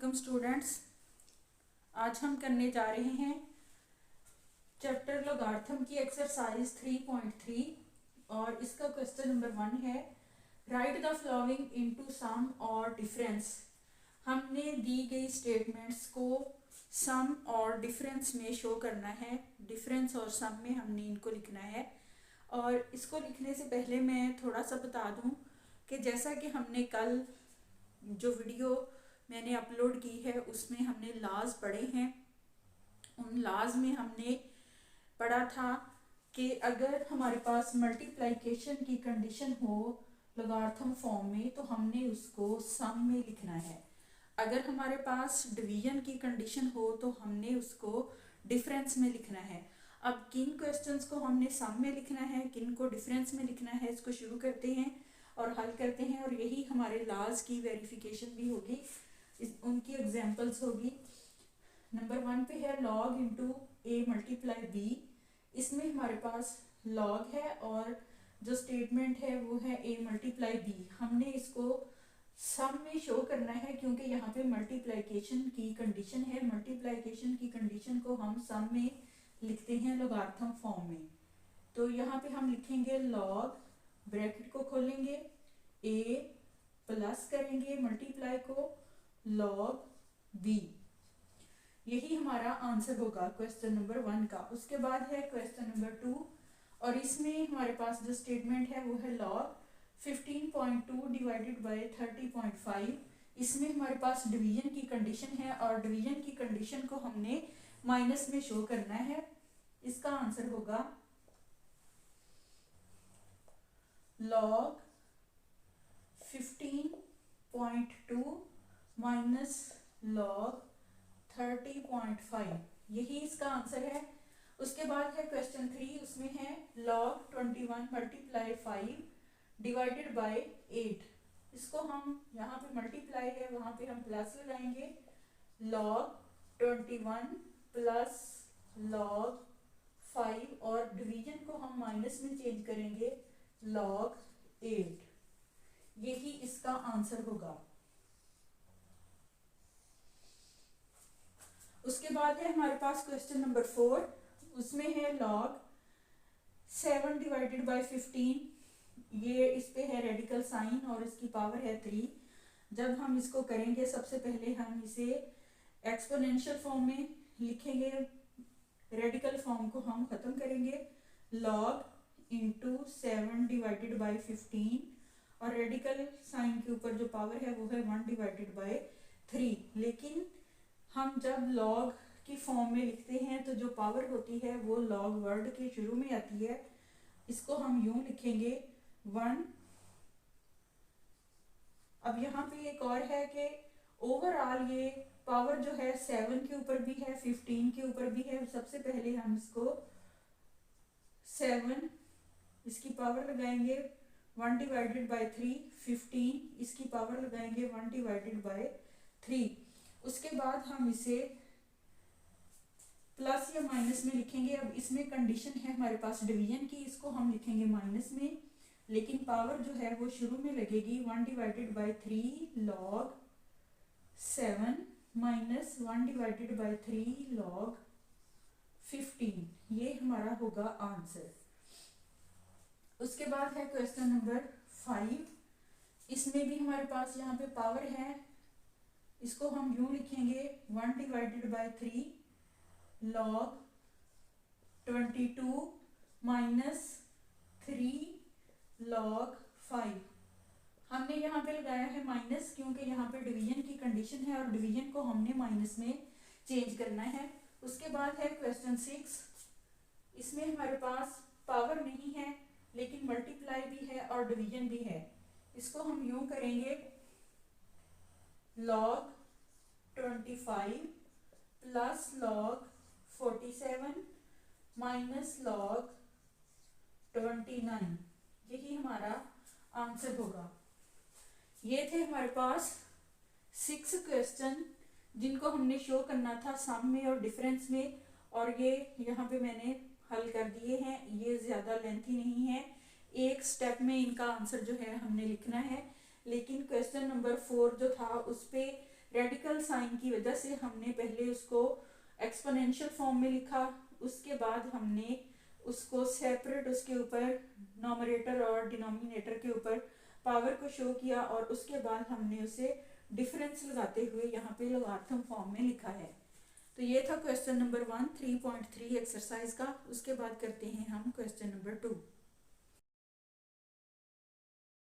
Welcome students. आज हम करने जा रहे हैं चैप्टर लॉगरिथम की एक्सरसाइज 3.3 और इसका क्वेश्चन नंबर 1 है right the following into some और डिफरेंस। हमने दी गई स्टेटमेंट्स को सम और डिफरेंस में शो करना है। डिफरेंस और सम में हमने इनको लिखना है। और इसको लिखने से पहले मैं थोड़ा सा बता दूं कि जैसा कि हमने कल जो वीडियो मैंने अपलोड की है उसमें हमने लॉज पढ़े हैं। उन लॉज में हमने पढ़ा था कि अगर हमारे पास मल्टीप्लिकेशन की कंडीशन हो लॉगरिथम फॉर्म में तो हमने उसको सम में लिखना है। अगर हमारे पास डिवीजन की कंडीशन हो तो हमने उसको डिफरेंस में लिखना है। अब किन क्वेश्चंस को हमने सम में लिखना है, किन को डिफरेंस में लिखना है, इसको शुरू करते हैं और हल करते हैं। और यही हमारे लॉज की वेरिफिकेशन भी होगी, उनकी एग्जांपल्स होगी। नंबर 1 पे है log into A multiply B. इसमें हमारे पास लॉग है और जो स्टेटमेंट है वो है ए मल्टीप्लाई बी। हमने इसको सम में शो करना है क्योंकि यहाँ पे मल्टीप्लिकेशन की कंडीशन है। मल्टीप्लिकेशन की कंडीशन को हम सम में लिखते हैं लॉगरिथम फॉर्म में। तो यहाँ पे हम लिखेंगे लॉग, ब्रैकेट को खोलेंगे, ए प्लस करेंगे मल्टीप्लाई को लॉग बी। यही हमारा आंसर होगा क्वेश्चन नंबर 1 का। उसके बाद है क्वेश्चन नंबर 2 और इसमें हमारे पास जो स्टेटमेंट है वो है लॉग 15.2 डिवाइडेड बाय 30.5। इसमें हमारे पास डिवीजन की कंडीशन है और डिवीजन की कंडीशन को हमने माइनस में शो करना है। इसका आंसर होगा लॉग 15.2 माइनस लॉग 30.5। यही इसका आंसर है। उसके बाद है क्वेश्चन 3, उसमें है लॉग 21 मल्टीप्लाई 5 डिवाइडेड बाय 8। इसको हम यहाँ पे मल्टीप्लाई है वहाँ पे हम प्लस लगाएंगे, लॉग 21 प्लस लॉग 5 और डिवीजन को हम माइनस में चेंज करेंगे लॉग 8। यही इसका आंसर होगा। उसके बाद है हमारे पास क्वेश्चन नंबर 4, उसमें है लॉग 7 डिवाइडेड बाय 15। ये इस पे है रेडिकल साइन और इसकी पावर है 3। जब हम इसको करेंगे सबसे पहले हम इसे एक्सपोनेंशियल फॉर्म में लिखेंगे, रेडिकल फॉर्म को हम खत्म करेंगे, लॉग इंटू 7 डिवाइडेड बाय 15 और रेडिकल साइन के ऊपर जो पावर है वो है 1 डिवाइडेड बाय 3। लेकिन हम जब लॉग की फॉर्म में लिखते हैं तो जो पावर होती है वो लॉग वर्ड के शुरू में आती है। इसको हम यूं लिखेंगे 1। अब यहाँ पे एक और है कि ओवरऑल ये पावर जो है 7 के ऊपर भी है, 15 के ऊपर भी है। सबसे पहले हम इसको 7 इसकी पावर लगाएंगे 1 डिवाइडेड बाय 3, 15 इसकी पावर लगाएंगे 1 डिवाइडेड बाय 3। उसके बाद हम इसे प्लस या माइनस में लिखेंगे। अब इसमें कंडीशन है हमारे पास डिवीजन की, इसको हम लिखेंगे माइनस में, लेकिन पावर जो है वो शुरू में लगेगी 1 divided by 3 log 7 minus 1 divided by 3 log 15। ये हमारा होगा आंसर। उसके बाद है क्वेश्चन नंबर 5। इसमें भी हमारे पास यहाँ पे पावर है, इसको हम यूं लिखेंगे 1 divided by 3 log 22 minus 3 log 5। हमने यहाँ पे लगाया है माइनस क्योंकि यहाँ पे डिवीजन की कंडीशन है और डिवीजन को हमने माइनस में चेंज करना है। उसके बाद है क्वेश्चन 6। इसमें हमारे पास पावर नहीं है लेकिन मल्टीप्लाई भी है और डिवीजन भी है। इसको हम यूं करेंगे log 25 plus log 47 minus log 29। यही हमारा आंसर होगा। ये थे हमारे पास 6 क्वेश्चन जिनको हमने शो करना था सम में और डिफरेंस में, और ये यहाँ पे मैंने हल कर दिए हैं। ये ज़्यादा लेंथी नहीं है, एक स्टेप में इनका आंसर जो है हमने लिखना है। लेकिन क्वेश्चन नंबर 4 जो था उस पे रेडिकल साइन की वजह से हमने पहले उसको एक्सपोनेंशियल फॉर्म में लिखा, उसके बाद हमने उसको सेपरेट उसके ऊपर नॉमरेटर और डिनोमिनेटर के ऊपर पावर को शो किया, और उसके बाद हमने उसे डिफरेंस लगाते हुए यहाँ पे लॉगरिथम फॉर्म में लिखा है। तो ये था क्वेश्चन नंबर 1 3.3 एक्सरसाइज का। उसके बाद करते हैं हम क्वेश्चन नंबर 2।